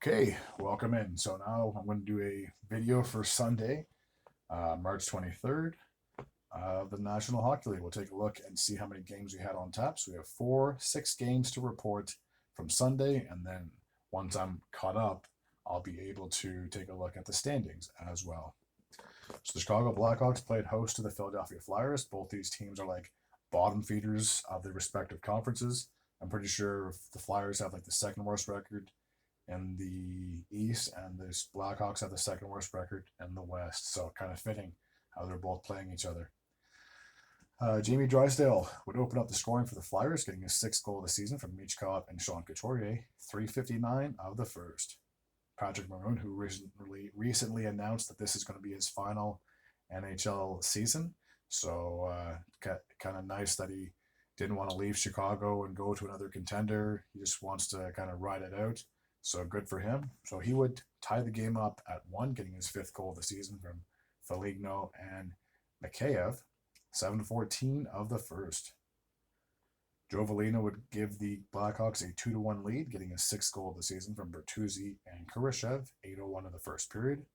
Okay, welcome in. So now I'm going to do a video for Sunday, March 23rd, the National Hockey League. We'll take a look and see how many games we had on tap. So we have 6 games to report from Sunday, and then once I'm caught up, I'll be able to take a look at the standings as well. So the Chicago Blackhawks played host to the Philadelphia Flyers. Both these teams are like bottom feeders of their respective conferences. I'm pretty sure the Flyers have like the second worst record in the East, and the Blackhawks have the second worst record in the West. So kind of fitting how they're both playing each other. Jamie Drysdale would open up the scoring for the Flyers, getting his 6th goal of the season from Michkov and Sean Couturier, 3:59 of the first. Patrick Maroon, who recently announced that this is going to be his final NHL season. So kind of nice that he didn't want to leave Chicago and go to another contender. He just wants to kind of ride it out. So good for him. So he would tie the game up at 1, getting his 5th goal of the season from Foligno and Mikheyev, 7:14 of the first. Joe Veleno would give the Blackhawks a 2-1 lead, getting his 6th goal of the season from Bertuzzi and Kurashev, 8:01 of the first period.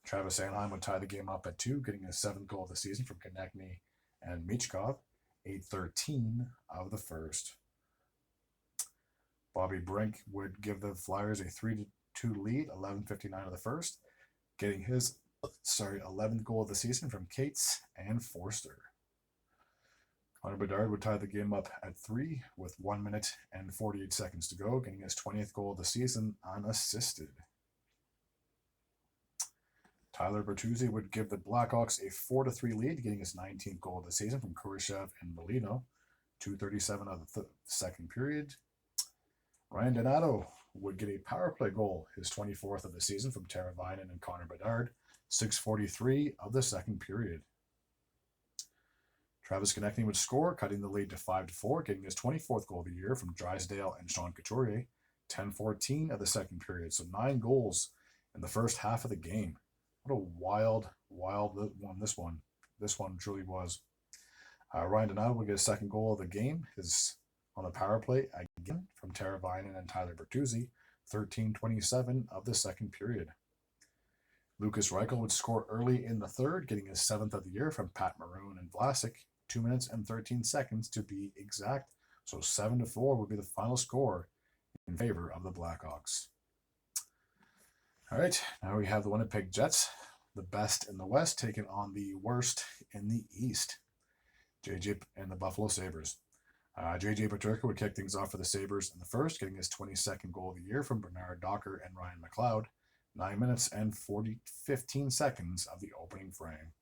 Travis Sanheim would tie the game up at 2, getting his 7th goal of the season from Konechny and Michkov, 8:13 of the first. Bobby Brink would give the Flyers a 3-2 lead, 11:59 of the first, getting his 11th goal of the season from Cates and Forster. Connor Bedard would tie the game up at 3 with 1 minute and 48 seconds to go, getting his 20th goal of the season unassisted. Tyler Bertuzzi would give the Blackhawks a 4-3 lead, getting his 19th goal of the season from Kurashev and Molino, 2:37 of the second period. Ryan Donato would get a power play goal, his 24th of the season from Teravainen and Connor Bedard, 6:43 of the second period. Travis Konechny would score, cutting the lead to 5-4, getting his 24th goal of the year from Drysdale and Sean Couturier, 10:14 of the second period. So 9 goals in the first half of the game. What a wild one this one truly was. Ryan Donato would get his 2nd goal of the game, his on the power play again from Teravainen and Tyler Bertuzzi, 13:27 of the second period. Lucas Reichel would score early in the 3rd, getting his 7th of the year from Pat Maroon and Vlasic, 2 minutes and 13 seconds to be exact. So 7-4 would be the final score in favor of the Blackhawks. All right, now we have the Winnipeg Jets, the best in the West, taking on the worst in the East, JJ and the Buffalo Sabres. JJ Peterka would kick things off for the Sabres in the first, getting his 22nd goal of the year from Bernard Docker and Ryan McLeod, 9 minutes and 15 seconds of the opening frame.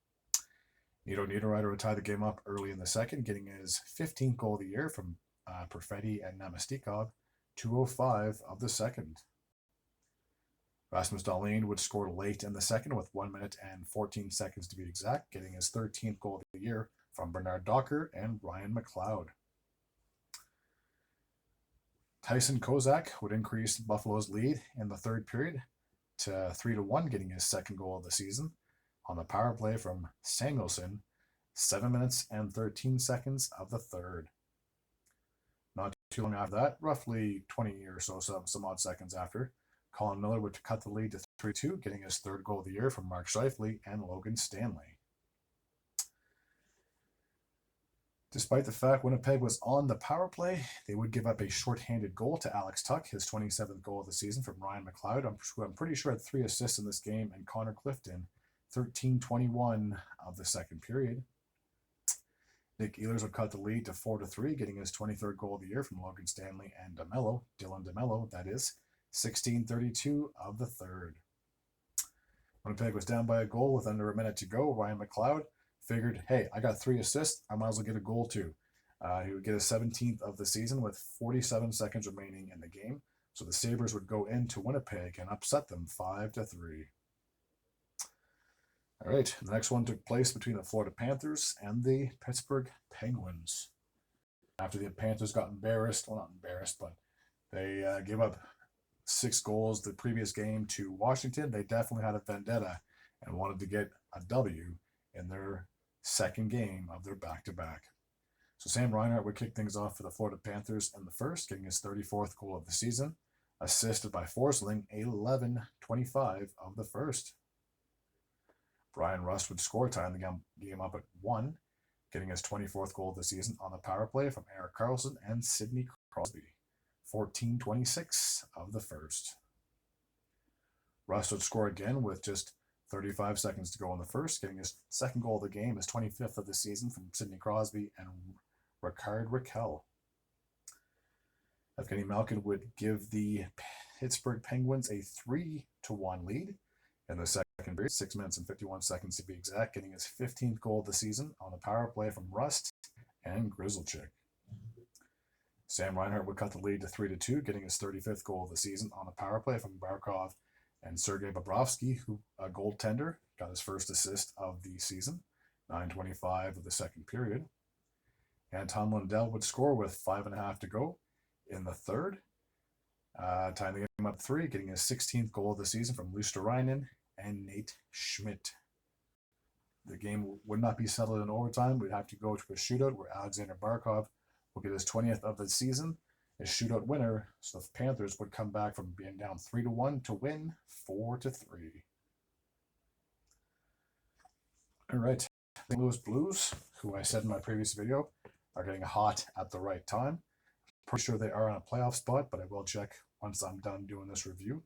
Nito Niederreiter would tie the game up early in the second, getting his 15th goal of the year from Perfetti and Namestnikov, 2:05 of the second. Rasmus Dahlin would score late in the second with 1 minute and 14 seconds to be exact, getting his 13th goal of the year from Bernard Docker and Ryan McLeod. Tyson Kozak would increase Buffalo's lead in the 3rd period to 3-1, getting his 2nd goal of the season on the power play from Samuelson, 7 minutes and 13 seconds of the 3rd. Not too long after that, roughly 20 or so, some odd seconds after, Colin Miller would cut the lead to 3-2, getting his 3rd goal of the year from Mark Scheifele and Logan Stanley. Despite the fact Winnipeg was on the power play, they would give up a shorthanded goal to Alex Tuch, his 27th goal of the season from Ryan McLeod, who I'm pretty sure had 3 assists in this game, and Connor Clifton, 13:21 of the second period. Nick Ehlers would cut the lead to 4-3, getting his 23rd goal of the year from Logan Stanley and Dylan DeMello, that is, 16:32 of the 3rd. Winnipeg was down by a goal with under a minute to go. Ryan McLeod figured, hey, I got 3 assists, I might as well get a goal too. He would get his 17th of the season with 47 seconds remaining in the game. So the Sabres would go into Winnipeg and upset them 5-3. All right, the next one took place between the Florida Panthers and the Pittsburgh Penguins. After the Panthers got embarrassed, well, not embarrassed, but they gave up 6 goals the previous game to Washington, they definitely had a vendetta and wanted to get a W in their 2nd game of their back-to-back. So Sam Reinhart would kick things off for the Florida Panthers in the first, getting his 34th goal of the season assisted by Forsling, 11:25 of the first. Brian Rust would score, tying the game up at 1, getting his 24th goal of the season on the power play from Erik Karlsson and Sidney Crosby, 14:26 of the first. Rust would score again with just 35 seconds to go in the first, getting his second goal of the game, his 25th of the season from Sidney Crosby and Rickard Rakell. Evgeny Malkin would give the Pittsburgh Penguins a 3-1 lead in the second period, 6 minutes and 51 seconds to be exact, getting his 15th goal of the season on the power play from Rust and Grizzlchick. Sam Reinhart would cut the lead to 3-2, getting his 35th goal of the season on the power play from Barkov and Sergei Bobrovsky, who, a goaltender, got his first assist of the season, 9:25 of the second period. Anton Lundell would score with 5.5 to go in the third, tying the game up 3, getting his 16th goal of the season from Luosterainen and Nate Schmidt. The game would not be settled in overtime. We'd have to go to a shootout where Alexander Barkov will get his 20th of the season, a shootout winner, so the Panthers would come back from being down 3-1 to win 4-3. All right, St. Louis Blues, who I said in my previous video, are getting hot at the right time. Pretty sure they are on a playoff spot, but I will check once I'm done doing this review.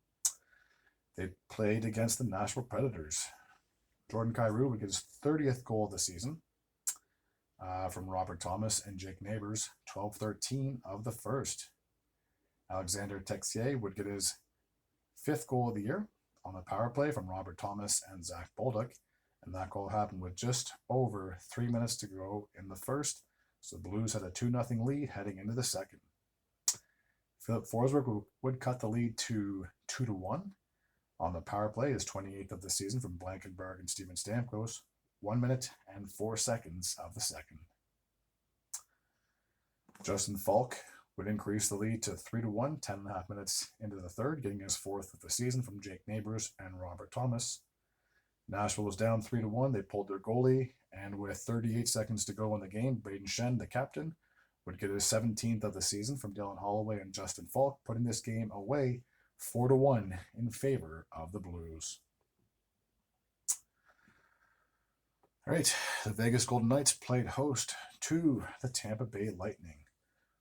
They played against the Nashville Predators. Jordan Kyrou would get his 30th goal of the season from Robert Thomas and Jake Neighbors, 12:13 of the first. Alexander Texier would get his 5th goal of the year on the power play from Robert Thomas and Zach Bolduc, and that goal happened with just over 3 minutes to go in the first, so the Blues had a 2-0 lead heading into the second. Philip Forsberg would cut the lead to 2-1 on the power play, his 28th of the season from Blankenberg and Steven Stamkos, 1 minute and 4 seconds of the second. Justin Falk would increase the lead to 3-1, 10.5 minutes into the third, getting his 4th of the season from Jake Neighbors and Robert Thomas. Nashville was down 3-1. They pulled their goalie, and with 38 seconds to go in the game, Braden Shen, the captain, would get his 17th of the season from Dylan Holloway and Justin Falk, putting this game away 4-1 in favor of the Blues. All right, the Vegas Golden Knights played host to the Tampa Bay Lightning.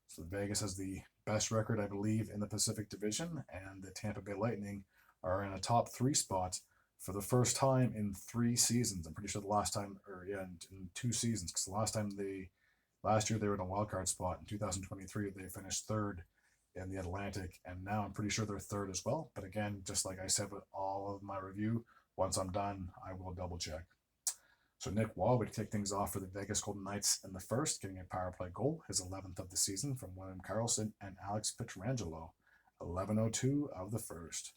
So Vegas has the best record, I believe, in the Pacific Division, and the Tampa Bay Lightning are in a top 3 spot for the first time in 3 seasons. I'm pretty sure the last time, in 2 seasons, because last year they were in a wild card spot. In 2023, they finished 3rd in the Atlantic, and now I'm pretty sure they're 3rd as well. But again, just like I said with all of my review, once I'm done, I will double check. So Nick Waugh would kick things off for the Vegas Golden Knights in the first, getting a power play goal, his 11th of the season from William Karlsson and Alex Pietrangelo, 11:02 of the first.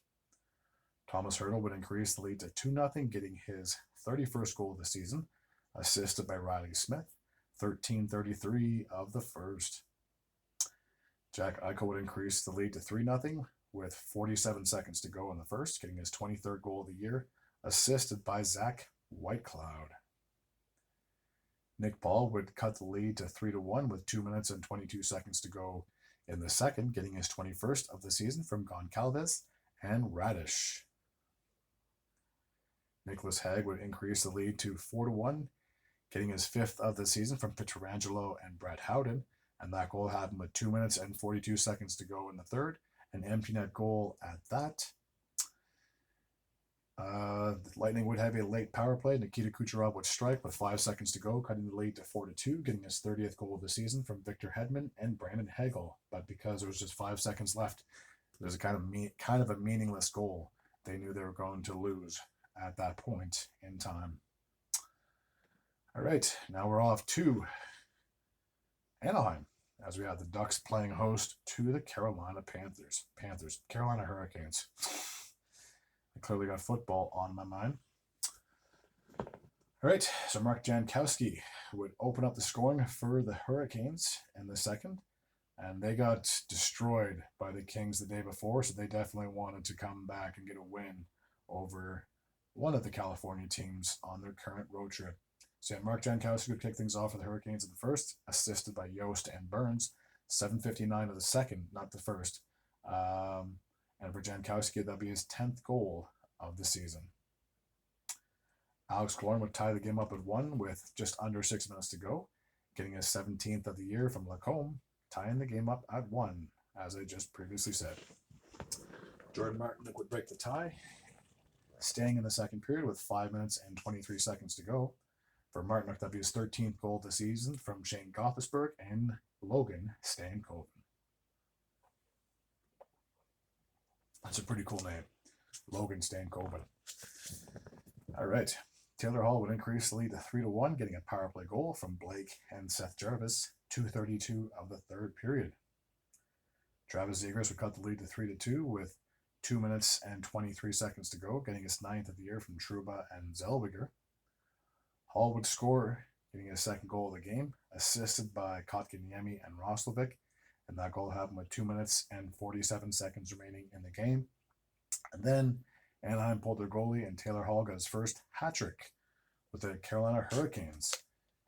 Thomas Hertl would increase the lead to 2-0, getting his 31st goal of the season, assisted by Riley Smith, 13:33 of the first. Jack Eichel would increase the lead to 3-0 with 47 seconds to go in the first, getting his 23rd goal of the year, assisted by Zach Whitecloud. Nick Paul would cut the lead to 3-1 with 2 minutes and 22 seconds to go in the second, getting his 21st of the season from Goncalves and Radish. Nicholas Hague would increase the lead to 4-1, getting his 5th of the season from Pietrangelo and Brett Howden, and that goal happened with 2 minutes and 42 seconds to go in the third, an empty net goal at that. The Lightning would have a late power play. Nikita Kucherov would strike with 5 seconds to go, cutting the lead to 4-2, getting his 30th goal of the season from Victor Hedman and Brandon Hagel. But because there was just 5 seconds left, it was a kind of a meaningless goal. They knew they were going to lose at that point in time. All right, now we're off to Anaheim, as we have the Ducks playing host to the Carolina Carolina Hurricanes. I clearly got football on my mind. All right, so Mark Jankowski would open up the scoring for the Hurricanes in the second, and they got destroyed by the Kings the day before, so they definitely wanted to come back and get a win over one of the California teams on their current road trip. So Mark Jankowski would kick things off for the Hurricanes in the first, assisted by Yost and Burns, 7:59 of the second, not the first. And for Jankowski, that'll be his 10th goal of the season. Alex Killorn would tie the game up at 1 with just under 6 minutes to go, getting his 17th of the year from Lacombe, tying the game up at 1, as I just previously said. Jordan Martinic would break the tie, staying in the second period with 5 minutes and 23 seconds to go. For Martinic, that'd be his 13th goal of the season from Shane Gothisberg and Logan Stankoven. That's a pretty cool name, Logan Stankoven. All right. Taylor Hall would increase the lead to 3-1, getting a power play goal from Blake and Seth Jarvis, 2:32 of the third period. Travis Zegras would cut the lead to 3-2 with 2 minutes and 23 seconds to go, getting his 9th of the year from Trouba and Zellweger. Hall would score, getting his second goal of the game, assisted by Kotkaniemi and Roslovic, and that goal happened with 2 minutes and 47 seconds remaining in the game. And then Anaheim pulled their goalie, and Taylor Hall got his first hat trick with the Carolina Hurricanes,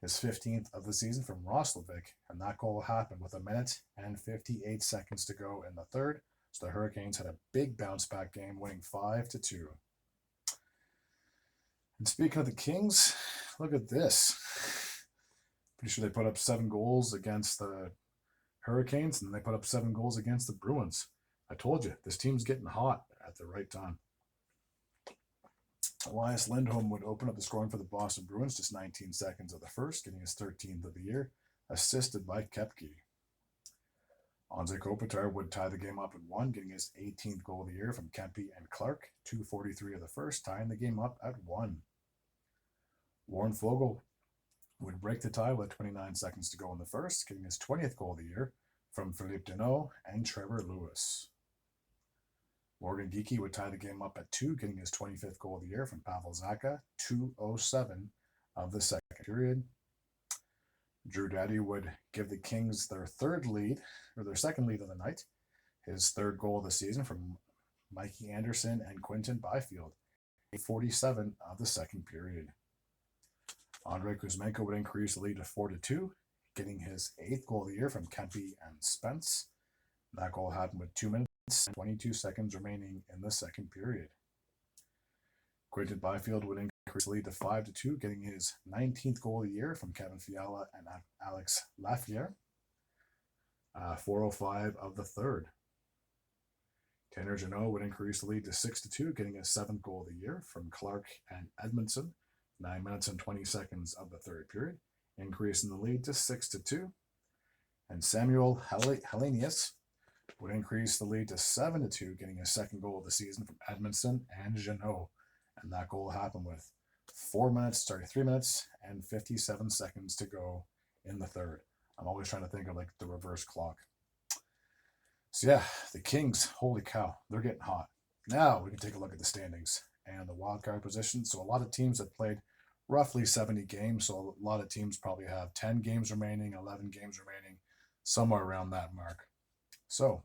his 15th of the season from Roslovic, and that goal happened with 1 minute and 58 seconds to go in the third. So the Hurricanes had a big bounce back game, winning 5-2. And speaking of the Kings, look at this. Pretty sure they put up 7 goals against the Hurricanes, and they put up 7 goals against the Bruins. I told you, this team's getting hot at the right time. Elias Lindholm would open up the scoring for the Boston Bruins, just 19 seconds of the first, getting his 13th of the year, assisted by Koepke. Anze Kopitar would tie the game up at 1, getting his 18th goal of the year from Kempe and Clark, 2:43 of the first, tying the game up at 1. Warren Foegele would break the tie with 29 seconds to go in the first, getting his 20th goal of the year from Philippe Deneau and Trevor Lewis. Morgan Geekie would tie the game up at 2, getting his 25th goal of the year from Pavel Zacha, 2:07 of the second period. Drew Doughty would give the Kings their second lead of the night, his 3rd goal of the season from Mikey Anderson and Quinton Byfield, 8:47 of the second period. Andrei Kuzmenko would increase the lead to 4-2, getting his 8th goal of the year from Kempe and Spence. That goal happened with 2 minutes and 22 seconds remaining in the second period. Quinton Byfield would increase the lead to 5-2, getting his 19th goal of the year from Kevin Fiala and Alex Lafleur. 4:05 of the third. Tanner Jeannot would increase the lead to 6-2, getting his 7th goal of the year from Clark and Edmondson. 9 minutes and 20 seconds of the third period, increasing the lead to 6-2. And Samuel Hellenius would increase the lead to 7-2, getting his 2nd goal of the season from Edmondson and Jeannot. And that goal happened with 3 minutes and 57 seconds to go in the third. I'm always trying to think of like the reverse clock. So yeah, the Kings, holy cow, they're getting hot. Now we can take a look at the standings and the wild card position. So a lot of teams have played roughly 70 games. So a lot of teams probably have 10 games remaining, 11 games remaining, somewhere around that mark. So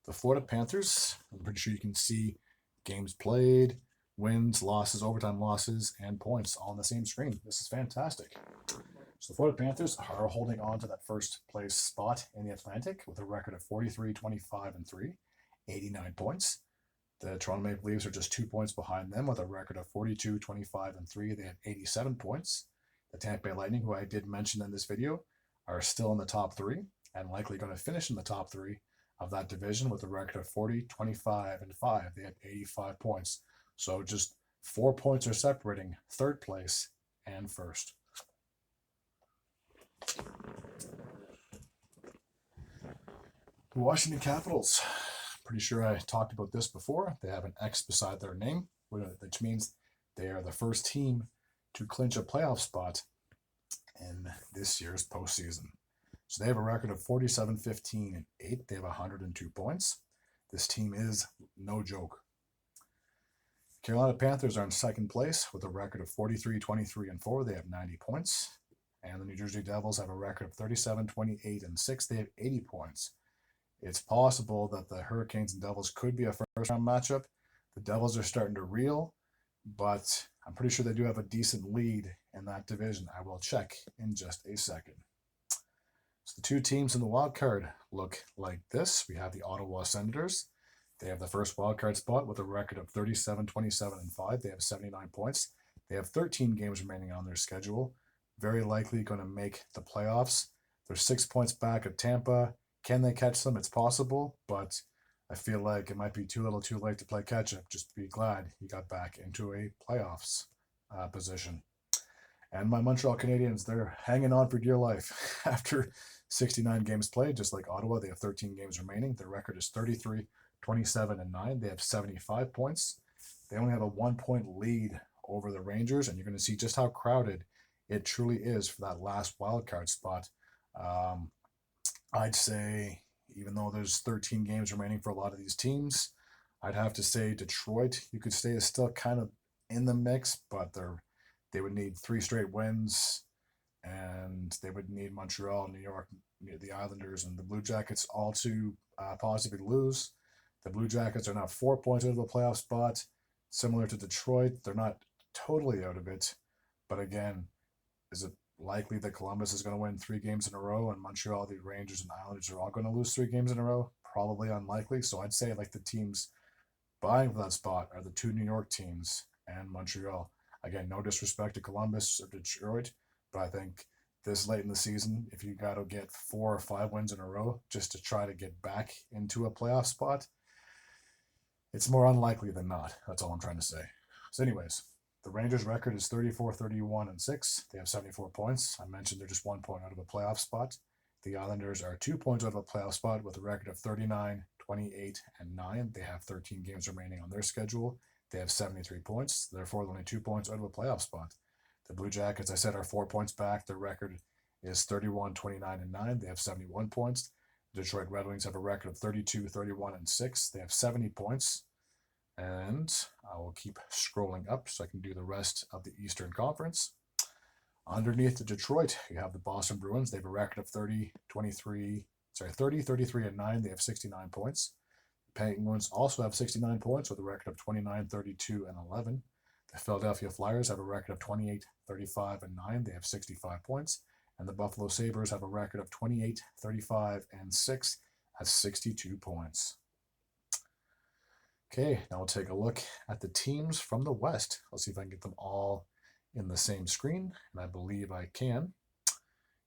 the Florida Panthers, I'm pretty sure you can see games played, wins, losses, overtime losses, and points all on the same screen. This is fantastic. So the Florida Panthers are holding on to that first place spot in the Atlantic with a record of 43-25-3, 89 points. The Toronto Maple Leafs are just 2 points behind them with a record of 42-25-3. They have 87 points. The Tampa Bay Lightning, who I did mention in this video, are still in the top 3 and likely going to finish in the top 3 of that division with a record of 40-25-5. They have 85 points. So just 4 points are separating 3rd place and 1st. The Washington Capitals. Pretty sure I talked about this before. They have an X beside their name, which means they are the first team to clinch a playoff spot in this year's postseason. So they have a record of 47-15-8. They have 102 points. This team is no joke. Carolina Panthers are in 2nd place with a record of 43-23-4. They have 90 points. And the New Jersey Devils have a record of 37-28-6. They have 80 points. It's possible that the Hurricanes and Devils could be a first-round matchup. The Devils are starting to reel, but I'm pretty sure they do have a decent lead in that division. I will check in just a second. So the 2 teams in the wild card look like this. We have the Ottawa Senators. They have the first wildcard spot with a record of 37, 27, and 5. They have 79 points. They have 13 games remaining on their schedule. Very likely going to make the playoffs. They're 6 points back of Tampa. Can they catch them? It's possible, but I feel like it might be too little too late to play catch up. Just be glad he got back into a playoffs position. And my Montreal Canadiens, they're hanging on for dear life. After 69 games played, just like Ottawa, they have 13 games remaining. Their record is 33, 27, and 9. They have 75 points. They only have a 1 point lead over the Rangers, and you're going to see just how crowded it truly is for that last wild card spot. I'd say, even though there's 13 games remaining for a lot of these teams, I'd have to say Detroit, you could say, is still kind of in the mix, but they would need 3 straight wins, and they would need Montreal, New York, the Islanders, and the Blue Jackets all to possibly lose. The Blue Jackets are now 4 points out of the playoff spot, similar to Detroit. They're not totally out of it, but again, is it likely that Columbus is going to win 3 games in a row, and Montreal, the Rangers, and Islanders are all going to lose 3 games in a row? Probably unlikely. So I'd say like the teams vying for that spot are the 2 New York teams and Montreal. Again, no disrespect to Columbus or Detroit, but I think this late in the season, if you got to get 4 or 5 wins in a row just to try to get back into a playoff spot, it's more unlikely than not. That's all I'm trying to say. So anyways, the Rangers record is 34, 31, and 6. They have 74 points. I mentioned they're just 1 point out of a playoff spot. The Islanders are 2 points out of a playoff spot with a record of 39, 28, and 9. They have 13 games remaining on their schedule. They have 73 points. Therefore, only 2 points out of a playoff spot. The Blue Jackets, I said, are 4 points back. Their record is 31, 29, and 9. They have 71 points. The Detroit Red Wings have a record of 32, 31, and 6. They have 70 points. And I will keep scrolling up so I can do the rest of the Eastern Conference. Underneath the Detroit, you have the Boston Bruins. They have a record of 30, 33, and 9. They have 69 points. The Penguins also have 69 points with a record of 29, 32, and 11. The Philadelphia Flyers have a record of 28, 35, and 9. They have 65 points. And the Buffalo Sabres have a record of 28, 35, and 6 at 62 points. Okay, now we'll take a look at the teams from the West. Let's see if I can get them all in the same screen, and I believe I can.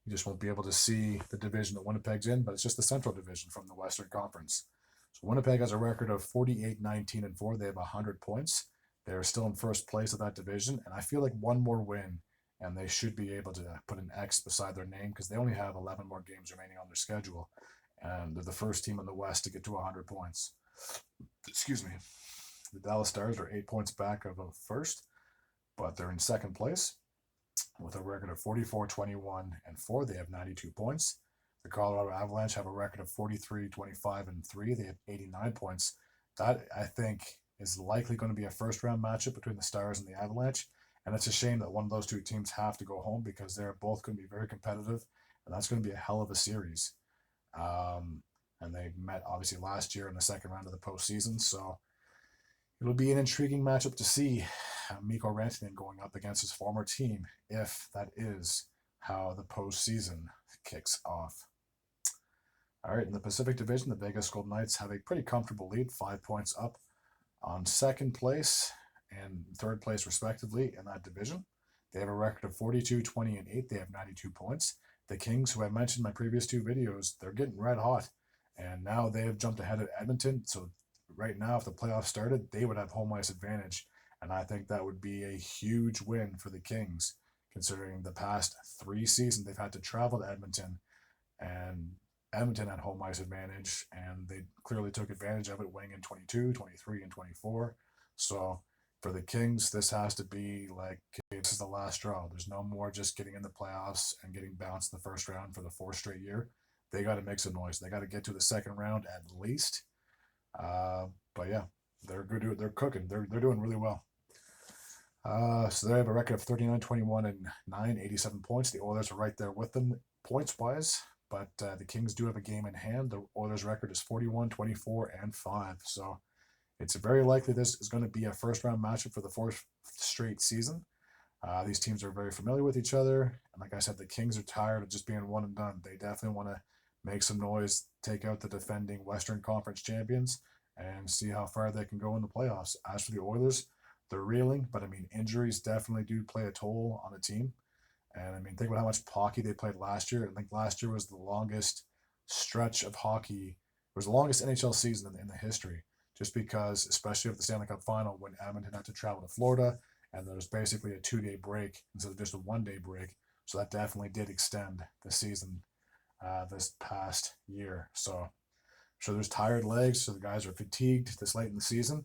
You just won't be able to see the division that Winnipeg's in, but it's just the Central Division from the Western Conference. So Winnipeg has a record of 48, 19, and 4. They have 100 points. They're still in first place of that division, and I feel like one more win, and they should be able to put an X beside their name because they only have 11 more games remaining on their schedule, and they're the first team in the West to get to 100 points. Excuse me. The Dallas Stars are 8 points back of first, but they're in second place with a record of 44, 21, and 4. They have 92 points. The Colorado Avalanche have a record of 43, 25, and 3. They have 89 points. That, I think, is likely going to be a first-round matchup between the Stars and the Avalanche, and it's a shame that one of those 2 teams have to go home because they're both going to be very competitive, and that's going to be a hell of a series. And they met, obviously, last year in the second round of the postseason, so it'll be an intriguing matchup to see Mikko Rantanen going up against his former team, if that is how the postseason kicks off. All right, in the Pacific Division, the Vegas Golden Knights have a pretty comfortable lead, 5 points up on second place and third place, respectively, in that division. They have a record of 42, 20, and 8. They have 92 points. The Kings, who I mentioned in my previous 2 videos, they're getting red hot, and now they have jumped ahead of Edmonton. So right now, if the playoffs started, they would have home ice advantage, and I think that would be a huge win for the Kings, considering the past 3 seasons they've had to travel to Edmonton, and Edmonton had home ice advantage, and they clearly took advantage of it, winning in 22, 23, and 24. So for the Kings, this has to be like, okay, this is the last straw. There's no more just getting in the playoffs and getting bounced in the first round for the 4th straight year. They got to make some noise. They got to get to the second round at least. But yeah, they're good. They're cooking. They're doing really well. So they have a record of 39, 21, and 9, 87 points. The Oilers are right there with them points-wise, but the Kings do have a game in hand. The Oilers' record is 41, 24, and 5. So it's very likely this is going to be a first-round matchup for the 4th straight season. These teams are very familiar with each other, and like I said, the Kings are tired of just being one and done. They definitely want to make some noise, take out the defending Western Conference champions, and see how far they can go in the playoffs. As for the Oilers, they're reeling, but I mean, injuries definitely do play a toll on a team. And I mean, think about how much hockey they played last year. I think last year was the longest stretch of hockey. It was the longest NHL season in the history, just because, especially of the Stanley Cup final, when Edmonton had to travel to Florida, and there was basically a 2-day break instead of just a 1-day break. So that definitely did extend the season this past year. So I'm sure there's tired legs, so the guys are fatigued this late in the season.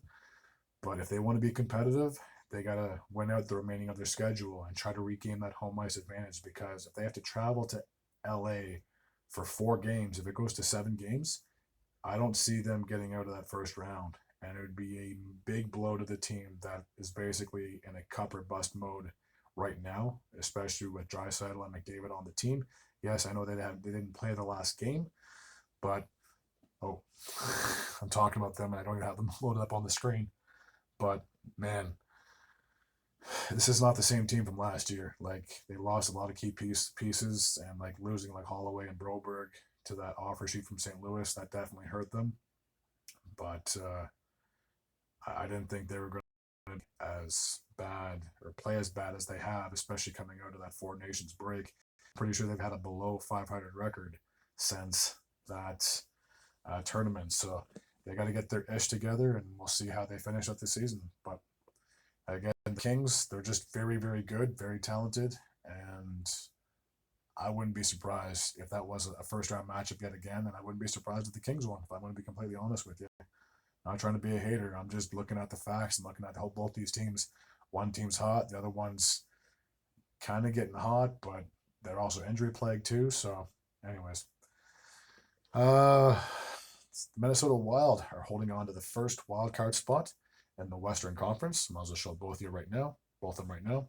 But if they want to be competitive, they got to win out the remaining of their schedule and try to regain that home ice advantage. Because if they have to travel to LA for 4 games, if it goes to 7 games, I don't see them getting out of that first round. And it would be a big blow to the team that is basically in a cup or bust mode right now, especially with Draisaitl and McDavid on the team. Yes, I know they didn't play the last game, but oh, I'm talking about them and I don't even have them loaded up on the screen. But man, this is not the same team from last year. Like, they lost a lot of key pieces, and like losing like Holloway and Broberg to that offer sheet from St. Louis, that definitely hurt them. But I didn't think they were going to be as bad or play as bad as they have, especially coming out of that Four Nations break. Pretty sure they've had a below 500 record since that tournament. So they got to get their ish together, and we'll see how they finish up the season. But again, the Kings, they're just very, very good, very talented, and I wouldn't be surprised if that was a first round matchup yet again, and I wouldn't be surprised if the Kings won, if I'm going to be completely honest with you. I'm not trying to be a hater. I'm just looking at the facts and looking at how both these teams. One team's hot, the other one's kind of getting hot, but they're also injury plagued too. So, anyways, the Minnesota Wild are holding on to the first wild card spot in the Western Conference. Might as well show both of you right now, both of them right now.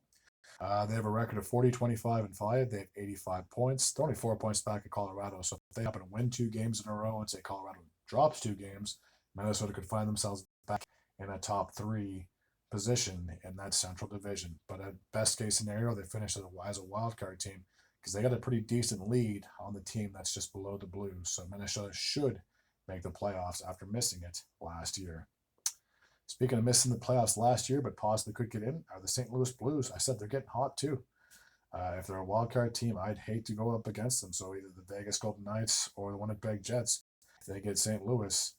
They have a record of 40, 25, and 5. They have 85 points. They're only 4 points back at Colorado. So if they happen to win 2 games in a row and say Colorado drops 2 games, Minnesota could find themselves back in a top 3 position in that Central Division. But at best case scenario, they finish as a wild card team because they got a pretty decent lead on the team that's just below the Blues. So Minnesota should make the playoffs after missing it last year. Speaking of missing the playoffs last year, but possibly could get in, are the St. Louis Blues. I said they're getting hot too. If they're a wild card team, I'd hate to go up against them. So either the Vegas Golden Knights or the Winnipeg Jets. If they get St. Louis,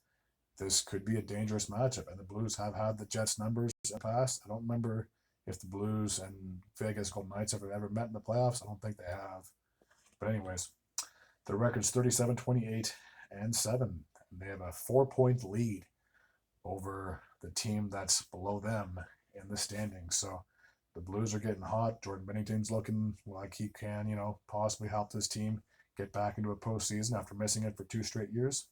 this could be a dangerous matchup. And the Blues have had the Jets' numbers in the past. I don't remember if the Blues and Vegas Golden Knights have ever met in the playoffs. I don't think they have. But anyways, their record's 37, 28, and 7. And they have a 4-point lead over the team that's below them in the standings. So the Blues are getting hot. Jordan Binnington's looking like he can, possibly help this team get back into a postseason after missing it for 2 straight years.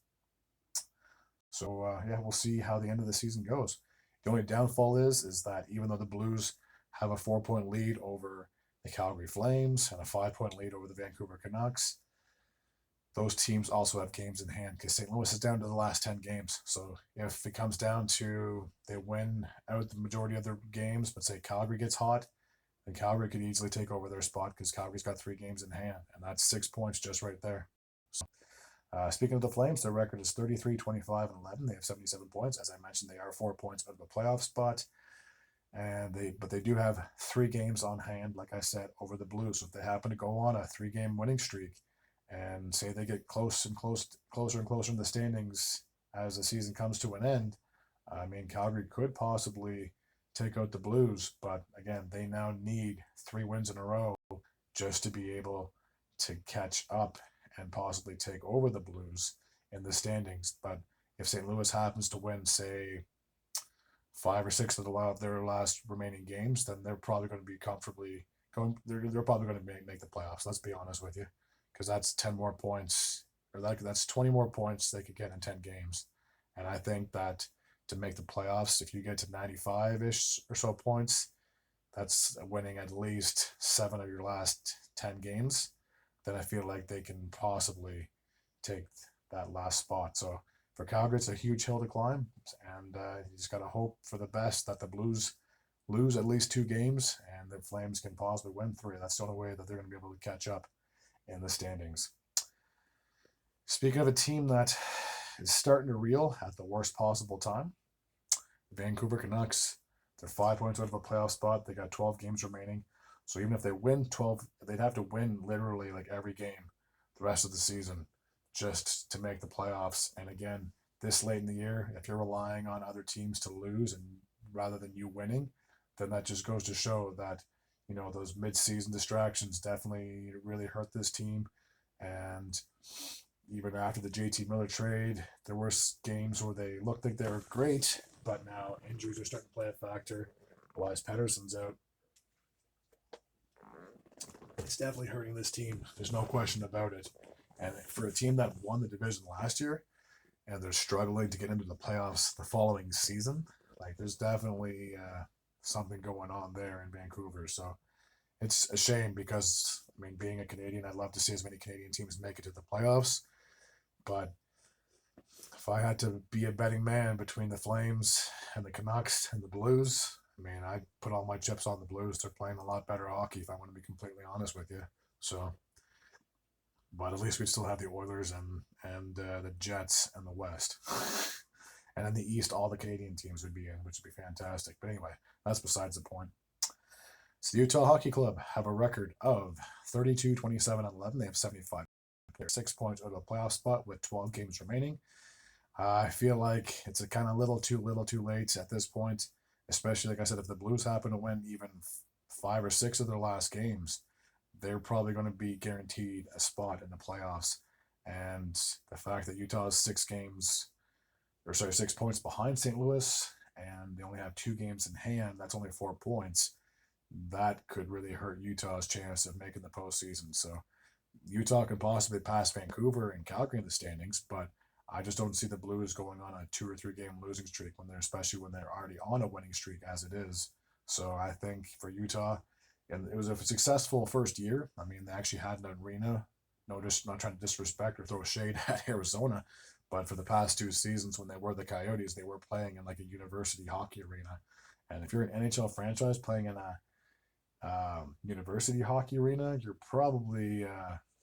So we'll see how the end of the season goes. The only downfall is that even though the Blues have a 4-point lead over the Calgary Flames and a 5-point lead over the Vancouver Canucks, those teams also have games in hand because St. Louis is down to the last 10 games. So if it comes down to they win out the majority of their games, but say Calgary gets hot, then Calgary could easily take over their spot because Calgary's got 3 games in hand, and that's 6 points just right there. So, speaking of the Flames, their record is 33, 25, and 11. They have 77 points. As I mentioned, they are 4 points out of a playoff spot. But they do have 3 games on hand, like I said, over the Blues. So if they happen to go on a 3-game winning streak, and say they get closer and closer in the standings as the season comes to an end, I mean, Calgary could possibly take out the Blues, but again, they now need 3 wins in a row just to be able to catch up and possibly take over the Blues in the standings. But if St. Louis happens to win, say, 5 or 6 of their last remaining games, then they're probably going to be comfortably going. They're probably going to make the playoffs. Let's be honest with you. Because that's 10 more points, or that's 20 more points they could get in 10 games. And I think that to make the playoffs, if you get to 95-ish or so points, that's winning at least 7 of your last 10 games. Then I feel like they can possibly take that last spot. So for Calgary, it's a huge hill to climb. And you just got to hope for the best that the Blues lose at least 2 games and the Flames can possibly win 3. That's the only way that they're going to be able to catch up in the standings. Speaking of a team that is starting to reel at the worst possible time. Vancouver Canucks, they're 5 points out of a playoff spot. They got 12 games remaining. So even if they win 12, they'd have to win literally like every game the rest of the season just to make the playoffs. And again, this late in the year, if you're relying on other teams to lose and rather than you winning, then that just goes to show that, those mid-season distractions definitely really hurt this team. And even after the JT Miller trade, there were games where they looked like they were great, but now injuries are starting to play a factor. Elias Pettersson's out. It's definitely hurting this team. There's no question about it. And for a team that won the division last year, and they're struggling to get into the playoffs the following season, like there's definitely something going on there in Vancouver. So it's a shame because, being a Canadian, I'd love to see as many Canadian teams make it to the playoffs. But if I had to be a betting man between the Flames and the Canucks and the Blues, I'd put all my chips on the Blues. They're playing a lot better hockey, if I want to be completely honest with you. So, but at least we still have the Oilers and the Jets and the West. And in the East, all the Canadian teams would be in, which would be fantastic. But anyway, that's besides the point. So the Utah Hockey Club have a record of 32, 27, and 11. They have 75. They're 6 points out of the playoff spot with 12 games remaining. I feel like it's a kind of little too late at this point, especially, like I said, if the Blues happen to win even 5 or 6 of their last games, they're probably going to be guaranteed a spot in the playoffs. And the fact that Utah is 6 points behind St. Louis, and they only have 2 games in hand, that's only 4 points. That could really hurt Utah's chance of making the postseason. So Utah could possibly pass Vancouver and Calgary in the standings, but I just don't see the Blues going on a 2 or 3 game losing streak especially when they're already on a winning streak as it is. So I think for Utah, and it was a successful first year. They actually had an arena. No, just not trying to disrespect or throw shade at Arizona, but for the past 2 seasons when they were the Coyotes, they were playing in like a university hockey arena. And if you're an NHL franchise playing in a university hockey arena, you're probably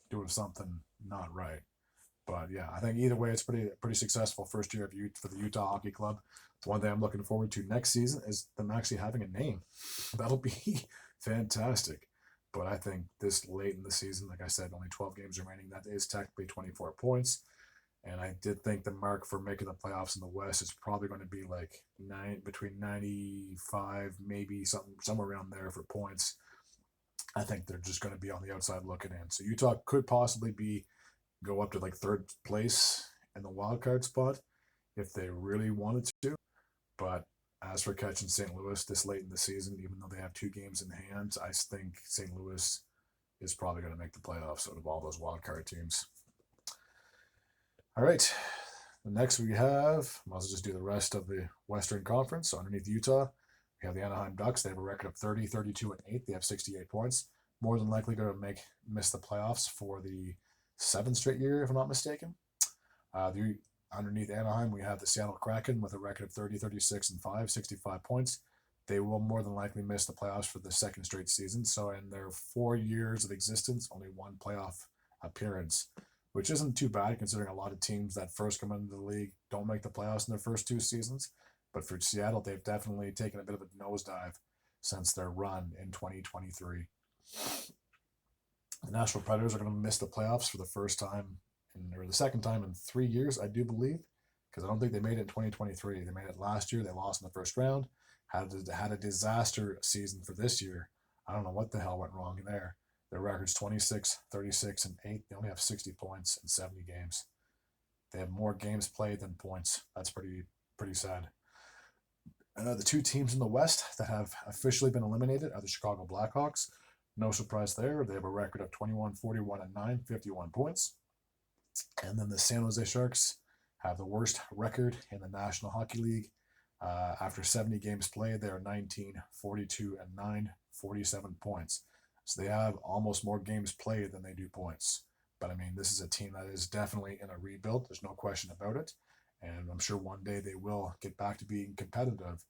doing something not right. But yeah, I think either way, it's pretty successful first year for the Utah Hockey Club. The one thing I'm looking forward to next season is them actually having a name. That'll be fantastic. But I think this late in the season, like I said, only 12 games remaining, that is technically 24 points. And I did think the mark for making the playoffs in the West is probably going to be like between 95, maybe somewhere around there for points. I think they're just going to be on the outside looking in. So Utah could possibly go up to like 3rd place in the wild card spot if they really wanted to. But as for catching St. Louis this late in the season, even though they have 2 games in hand, I think St. Louis is probably going to make the playoffs out of all those wild card teams. All right. The next we have, I'll just do the rest of the Western Conference. So underneath Utah, we have the Anaheim Ducks. They have a record of 30, 32, and 8. They have 68 points. More than likely going to miss the playoffs for the 7th straight year, if I'm not mistaken. Underneath Anaheim, we have the Seattle Kraken with a record of 30, 36, and 5, 65 points. They will more than likely miss the playoffs for the 2nd straight season. So in their 4 years of existence, only 1 playoff appearance, which isn't too bad considering a lot of teams that first come into the league don't make the playoffs in their first 2 seasons. But for Seattle, they've definitely taken a bit of a nosedive since their run in 2023. The Nashville Predators are going to miss the playoffs for the second time in 3 years, I do believe, because I don't think they made it in 2023. They made it last year. They lost in the first round. Had a disaster season for this year. I don't know what the hell went wrong there. Their record's 26, 36, and 8. They only have 60 points in 70 games. They have more games played than points. That's pretty sad. The 2 teams in the West that have officially been eliminated are the Chicago Blackhawks. No surprise there. They have a record of 21, 41, and 9, 51 points. And then the San Jose Sharks have the worst record in the National Hockey League. After 70 games played, they are 19, 42, and 9, 47 points. So they have almost more games played than they do points. But this is a team that is definitely in a rebuild. There's no question about it. And I'm sure one day they will get back to being competitive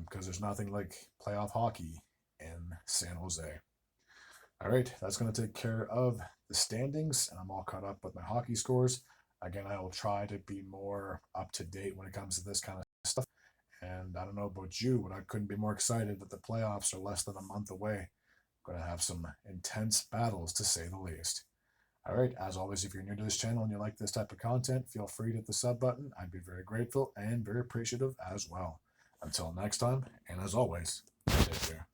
because there's nothing like playoff hockey in San Jose. All right, that's going to take care of the standings, and I'm all caught up with my hockey scores. Again, I will try to be more up to date when it comes to this kind of stuff. And I don't know about you, but I couldn't be more excited that the playoffs are less than a month away. Going to have some intense battles, to say the least. All right, as always, if you're new to this channel and you like this type of content, feel free to hit the sub button. I'd be very grateful and very appreciative as well. Until next time, and as always, take care.